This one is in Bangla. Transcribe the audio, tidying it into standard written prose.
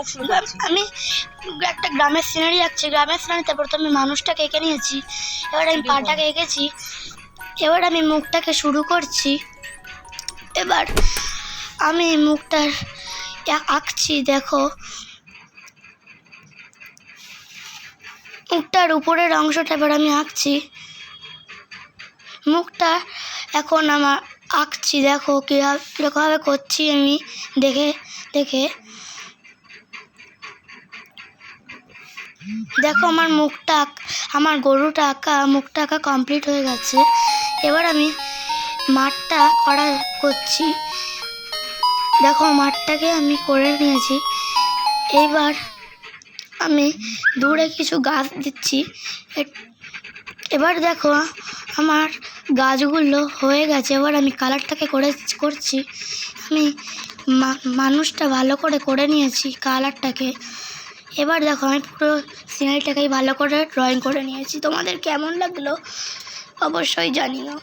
মুখ শুরু করছি। আমি একটা গ্রামের সিনারি আঁকছি, গ্রামের সিনারিতে প্রথমে মানুষটাকে এঁকে নিয়েছি, এবার আমি পাটাকে এঁকেছি, এবার আমি মুখটাকে শুরু করছি। এবার আমি মুখটার আঁকছি, দেখো মুখটার উপরের অংশটা এবার আমি আঁকছি, মুখটা এখন আমার আঁকছি, দেখো কীরকমভাবে করছি আমি, দেখে দেখে দেখো আমার মুখটা আমার গরুটা আঁকা, মুখটা আঁকা কমপ্লিট হয়ে গেছে। এবার আমি মাঠটা করছি, দেখো মাঠটাকে আমি করে নিয়েছি। এইবার আমি দূরে কিছু গাছ দিচ্ছি। এবার দেখো আমার গাছগুলো হয়ে গেছে। এবার আমি কালারটাকে করছি, আমি মানুষটা ভালো করে নিয়েছি কালারটাকে। এবার দেখো আমি পুরো সিনারিটাকেই ভালো করে ড্রয়িং করে নিয়েছি। তোমাদের কেমন লাগলো অবশ্যই জানিও।